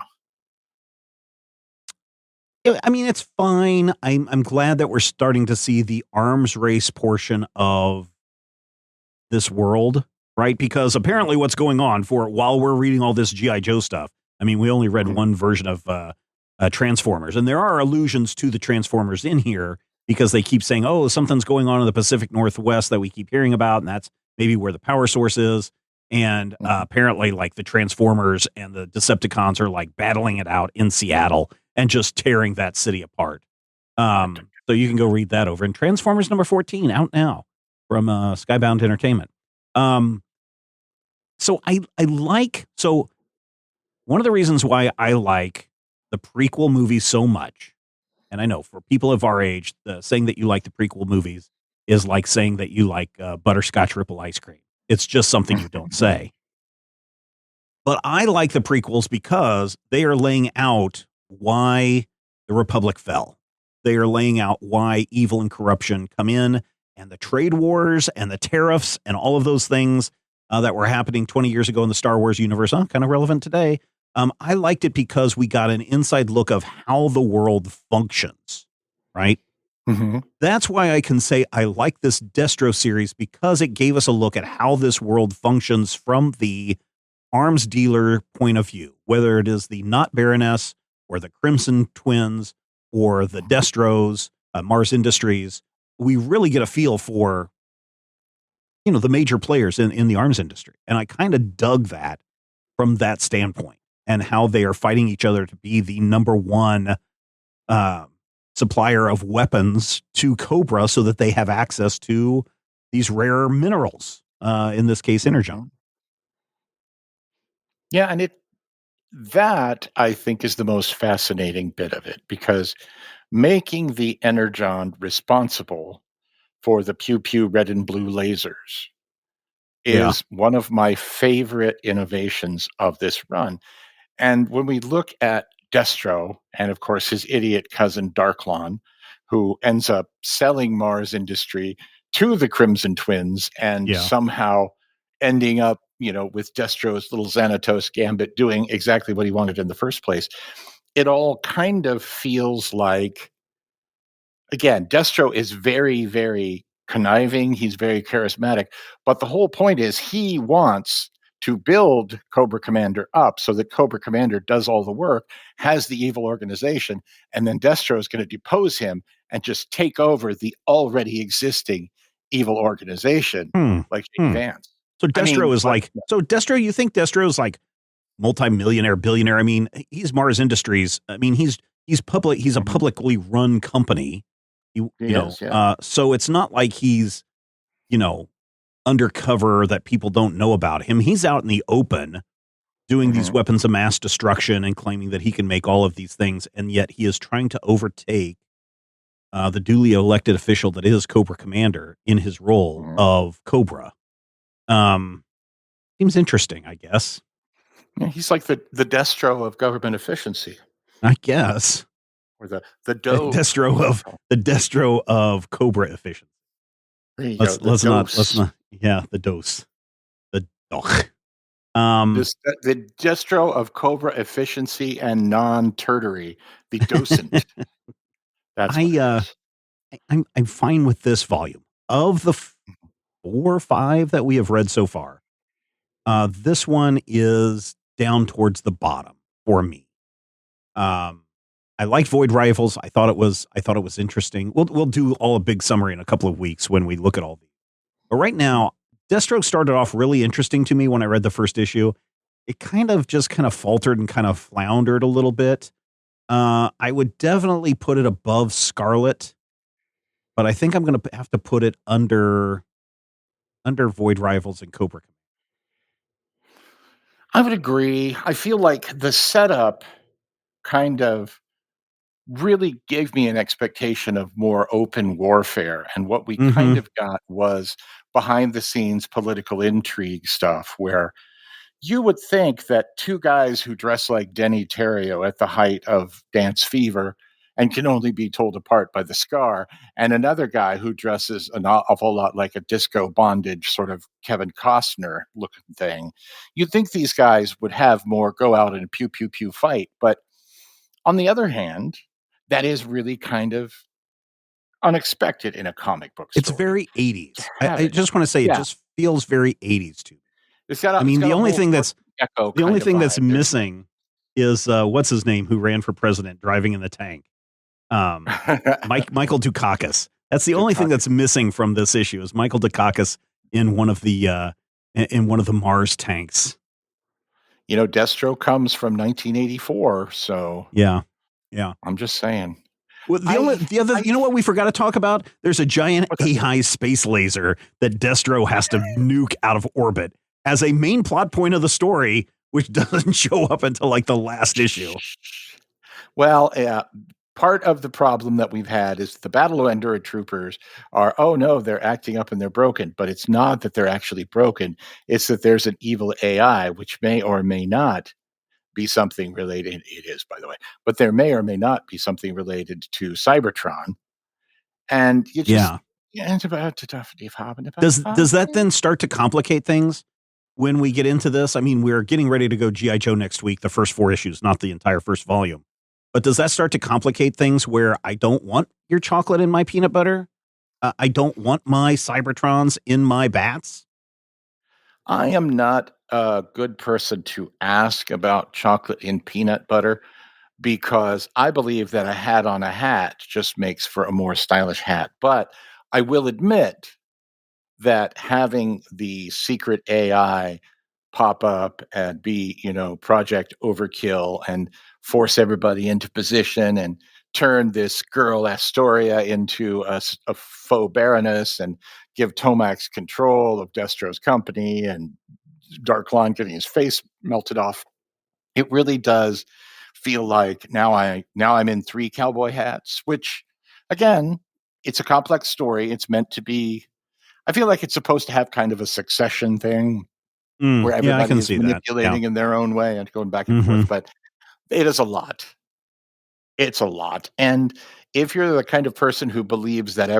I mean, it's fine. I'm glad that we're starting to see the arms race portion of this world, right? Because apparently what's going on while we're reading all this G.I. Joe stuff, I mean, we only read one version of Transformers, and there are allusions to the Transformers in here because they keep saying, oh, something's going on in the Pacific Northwest that we keep hearing about, and that's maybe where the power source is. And apparently, like, the Transformers and the Decepticons are like battling it out in Seattle and just tearing that city apart. So you can go read that over. And Transformers number 14 out now from Skybound Entertainment. So one of the reasons why I like the prequel movies so much, and I know for people of our age, saying that you like the prequel movies is like saying that you like butterscotch ripple ice cream. It's just something you don't say. But I like the prequels because they are laying out why the Republic fell. They are laying out why evil and corruption come in, and the trade wars and the tariffs and all of those things that were happening 20 years ago in the Star Wars universe, kind of relevant today. I liked it because we got an inside look of how the world functions, right? Mm-hmm. That's why I can say I like this Destro series, because it gave us a look at how this world functions from the arms dealer point of view, whether it is the not Baroness or the Crimson Twins or the Destros, M.A.R.S Industries. We really get a feel for, the major players in the arms industry. And I kind of dug that from that standpoint, and how they are fighting each other to be the number one supplier of weapons to Cobra so that they have access to these rare minerals, in this case, Energon. Yeah, and that I think is the most fascinating bit of it, because making the Energon responsible for the pew-pew red and blue lasers is one of my favorite innovations of this run. And when we look at Destro, and of course his idiot cousin Darklon, who ends up selling M.A.R.S Industry to the Crimson Twins and somehow ending up, with Destro's little Xanatos gambit doing exactly what he wanted in the first place, it all kind of feels like, again, Destro is very, very conniving. He's very charismatic. But the whole point is he wants to build Cobra Commander up so that Cobra Commander does all the work, has the evil organization, and then Destro is going to depose him and just take over the already existing evil organization, like Jake Vance. So Destro is like, Destro, you think Destro is like multi-millionaire, billionaire? I mean, he's M.A.R.S Industries. I mean, he's public. He's a publicly run company. So it's not like he's, undercover that people don't know about him. He's out in the open doing these weapons of mass destruction and claiming that he can make all of these things. And yet he is trying to overtake the duly elected official that is Cobra Commander in his role of Cobra. Seems interesting, I guess. Yeah, he's like the Destro of government efficiency, I guess. Or the Destro of Cobra efficiency. Let's not. Yeah, the dose. The doch. The Destro of Cobra efficiency and non-tertiary. The docent. That's I'm fine with this volume. Of the 4 or 5 that we have read so far, this one is down towards the bottom for me. I liked Void Rifles. I thought it was interesting. We'll do all a big summary in a couple of weeks when we look at all these. But right now, Destro started off really interesting to me when I read the first issue. It kind of faltered and kind of floundered a little bit. I would definitely put it above Scarlet, but I think I'm going to have to put it under Void Rivals and Cobra. I would agree. I feel like the setup kind of really gave me an expectation of more open warfare. And what we kind of got was behind the scenes political intrigue stuff, where you would think that 2 guys who dress like Denny Terrio at the height of dance fever and can only be told apart by the scar, and another guy who dresses an awful lot like a disco bondage sort of Kevin Costner looking thing, you'd think these guys would have more go out and pew pew pew fight. But on the other hand, that is really kind of unexpected in a comic book story. It's very 80s. I just want to say it just feels very 80s to me. The only thing that's missing is what's his name, who ran for president driving in the tank. Michael Dukakis. That's the only thing that's missing from this issue is Michael Dukakis in one of the M.A.R.S tanks. Destro comes from 1984, so Yeah. I'm just saying. Well, you know what we forgot to talk about? There's a giant AI space laser that Destro has to nuke out of orbit as a main plot point of the story, which doesn't show up until like the last issue. Well, part of the problem that we've had is the Battle of Endura troopers are, oh no, they're acting up and they're broken. But it's not that they're actually broken. It's that there's an evil AI, which may or may not be something related. It is, by the way, but there may or may not be something related to Cybertron. And you just, Does that then start to complicate things when we get into this? I mean, we're getting ready to go G.I. Joe next week, the first 4 issues, not the entire first volume. But does that start to complicate things where I don't want your chocolate in my peanut butter? I don't want my Cybertrons in my bats? I am not a good person to ask about chocolate in peanut butter because I believe that a hat on a hat just makes for a more stylish hat. But I will admit that having the secret AI pop up and be, Project Overkill and force everybody into position and turn this girl Astoria into a faux Baroness and give Tomax control of Destro's company and Darklon getting his face melted off. It really does feel like now I'm in 3 cowboy hats, which again, it's a complex story. It's meant to be, I feel like it's supposed to have kind of a Succession thing where everybody is manipulating in their own way and going back and forth. But it is a lot. It's a lot. And if you're the kind of person who believes that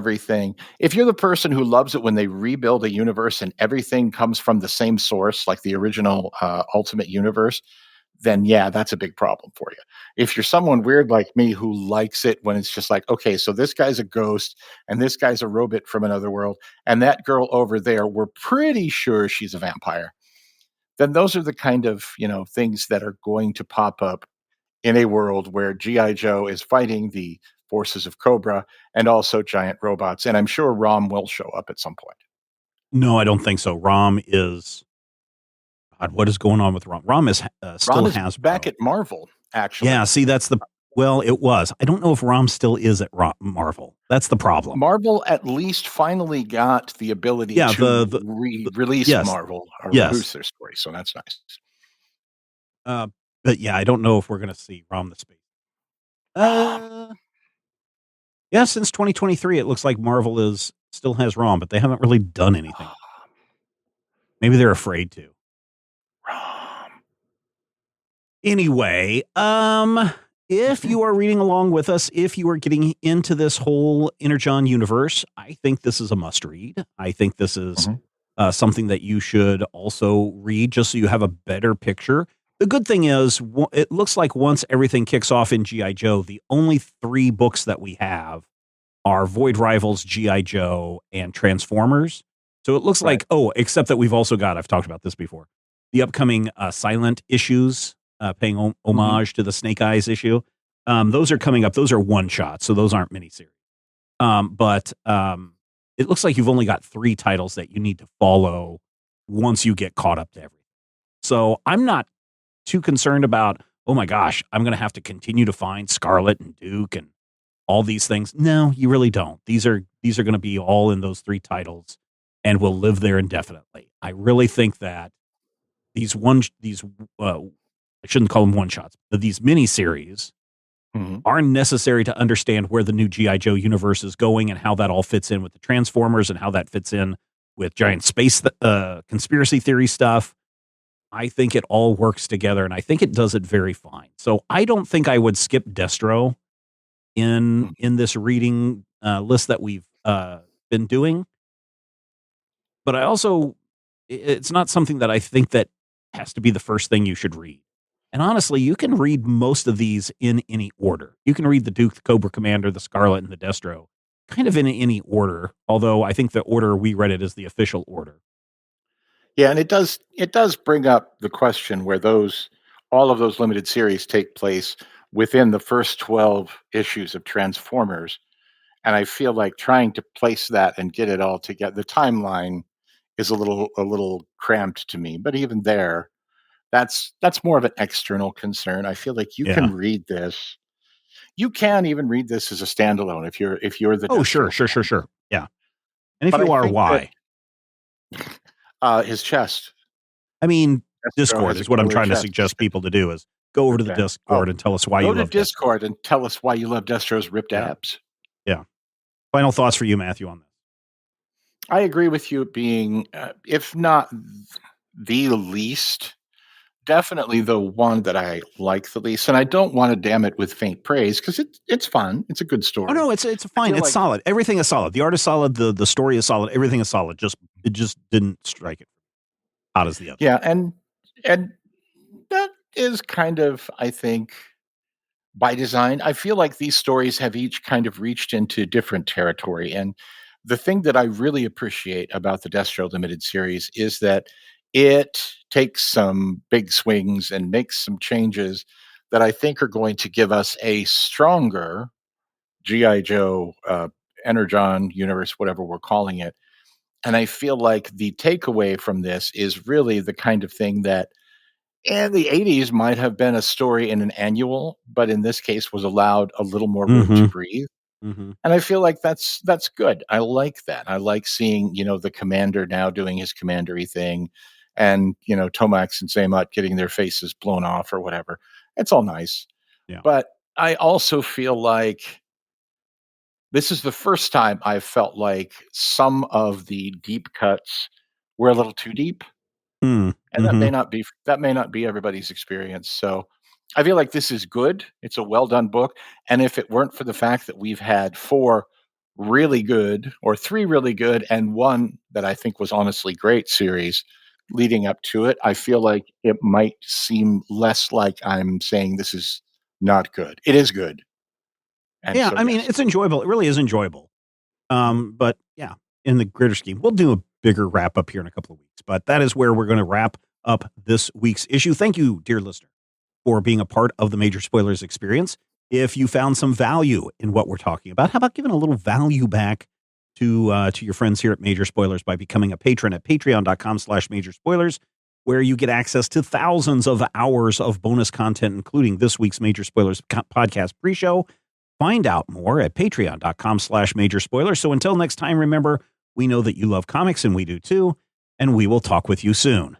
if you're the person who loves it when they rebuild a universe and everything comes from the same source, like the original Ultimate Universe, then yeah, that's a big problem for you. If you're someone weird like me who likes it when it's just like, okay, so this guy's a ghost and this guy's a robot from another world, and that girl over there, we're pretty sure she's a vampire, then those are the kind of, things that are going to pop up in a world where G.I. Joe is fighting the forces of Cobra and also giant robots. And I'm sure Rom will show up at some point. No, I don't think so. Rom is... God, what is going on with Rom? Rom is still has back at Marvel, actually. Yeah, see, that's it was. I don't know if Rom still is at Marvel. That's the problem. Marvel at least finally got the ability to release Marvel or release their story, so that's nice. But yeah, I don't know if we're going to see Rom the Space. Yeah, since 2023, it looks like Marvel still has Rom, but they haven't really done anything. Maybe they're afraid to. Anyway, if you are reading along with us, if you are getting into this whole Energon universe, I think this is a must read. I think this is something that you should also read just so you have a better picture. The good thing is, it looks like once everything kicks off in G.I. Joe, the only 3 books that we have are Void Rivals, G.I. Joe, and Transformers. So it looks like, except that we've also got, I've talked about this before, the upcoming Silent issues, paying homage to the Snake Eyes issue. Those are coming up. Those are one-shots, so those aren't miniseries. But it looks like you've only got 3 titles that you need to follow once you get caught up to everything. So I'm not too concerned about, oh my gosh, I'm going to have to continue to find Scarlet and Duke and all these things. No, you really don't. These are going to be all in those 3 titles and will live there indefinitely. I really think that these I shouldn't call them one-shots, but these miniseries are necessary to understand where the new G.I. Joe universe is going and how that all fits in with the Transformers and how that fits in with giant space conspiracy theory stuff. I think it all works together, and I think it does it very fine. So I don't think I would skip Destro in this reading list that we've been doing. But I also, it's not something that I think that has to be the first thing you should read. And honestly, you can read most of these in any order. You can read the Duke, the Cobra Commander, the Scarlet, and the Destro kind of in any order, although I think the order we read it is the official order. Yeah, and it does bring up the question where all of those limited series take place within the first 12 issues of Transformers. And I feel like trying to place that and get it all together, the timeline is a little cramped to me. But even there, that's more of an external concern. I feel like you can read this. You can even read this as a standalone if you're the sure. Yeah. And if but you I are, think why? His chest. I mean, Destro Discord has is a what I'm killer trying to chest. suggest people to do is go over to the Okay. Discord and tell us why you Go to love Discord and tell us why you love Destro's ripped Yeah. abs. Yeah. Final thoughts for you, Matthew, on this? I agree with you being, if not the least, definitely the one that I like the least. And I don't want to damn it with faint praise because it's fun. It's a good story. Oh no, it's fine. It's solid. Everything is solid. The art is solid. The story is solid. Everything is solid. It just didn't strike it out as the other. Yeah, and that is kind of, I think, by design. I feel like these stories have each kind of reached into different territory. And the thing that I really appreciate about the Destro Limited series is that it takes some big swings and makes some changes that I think are going to give us a stronger G.I. Joe, Energon Universe, whatever we're calling it. And I feel like the takeaway from this is really the kind of thing that in the 80s might have been a story in an annual, but in this case was allowed a little more room to breathe. Mm-hmm. And I feel like that's good. I like that. I like seeing, the commander now doing his commandery thing and, Tomax and Xamot getting their faces blown off or whatever. It's all nice. Yeah. But I also feel like this is the first time I've felt like some of the deep cuts were a little too deep. And that may not be everybody's experience. So I feel like this is good. It's a well done book. And if it weren't for the fact that we've had 4 really good or 3 really good and 1 that I think was honestly great series leading up to it, I feel like it might seem less like I'm saying this is not good. It is good. And yeah, so, I mean, it's enjoyable. It really is enjoyable. But yeah, in the greater scheme, we'll do a bigger wrap up here in a couple of weeks. But that is where we're going to wrap up this week's issue. Thank you, dear listener, for being a part of the Major Spoilers experience. If you found some value in what we're talking about, how about giving a little value back to your friends here at Major Spoilers by becoming a patron at patreon.com/Major Spoilers, where you get access to thousands of hours of bonus content, including this week's Major Spoilers podcast pre-show. Find out more at patreon.com/Major Spoilers. So until next time, remember, we know that you love comics and we do too, and we will talk with you soon.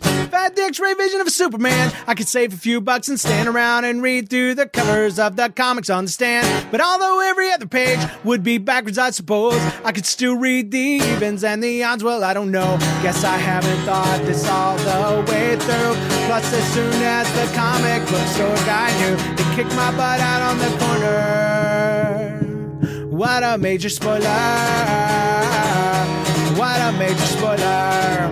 If I had the X-ray vision of a Superman, I could save a few bucks and stand around and read through the covers of the comics on the stand. But although every other page would be backwards, I suppose, I could still read the evens and the odds. Well, I don't know. Guess I haven't thought this all the way through. Plus, as soon as the comic book store guy knew, he kicked my butt out on the corner. What a major spoiler. What a major spoiler.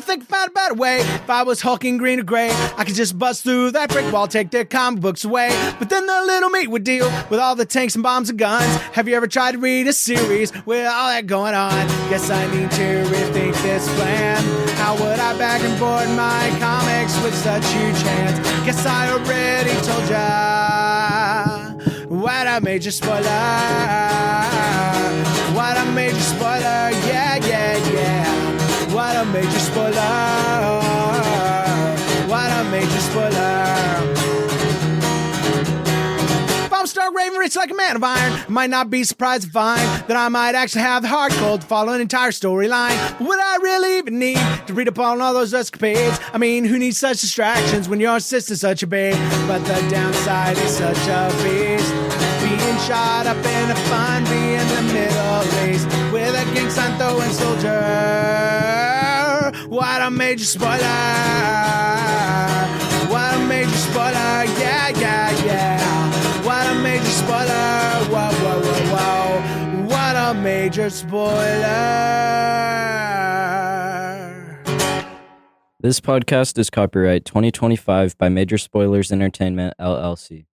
Think about a better way. If I was hulking green or gray, I could just bust through that brick wall, take their comic books away. But then the little meat would deal with all the tanks and bombs and guns. Have you ever tried to read a series with all that going on? Guess I need to rethink this plan. How would I bag and board my comics with such huge hands? Guess I already told ya. What a major spoiler. What a major spoiler. Yeah, yeah, yeah. What a major spoiler. What a major spoiler. If I'm Stark Raven rich like a man of iron, I might not be surprised to find that I might actually have the heart cold to follow an entire storyline. But would I really even need to read up on all those escapades? I mean, who needs such distractions when your sister's such a babe? But the downside is such a beast. Being shot up in a fun bee in the Middle East with a gang sign throwing soldier. What a major spoiler. What a major spoiler. Yeah, yeah, yeah. What a major spoiler. Whoa, whoa, whoa, whoa. What a major spoiler. This podcast is copyright 2025 by Major Spoilers Entertainment, LLC.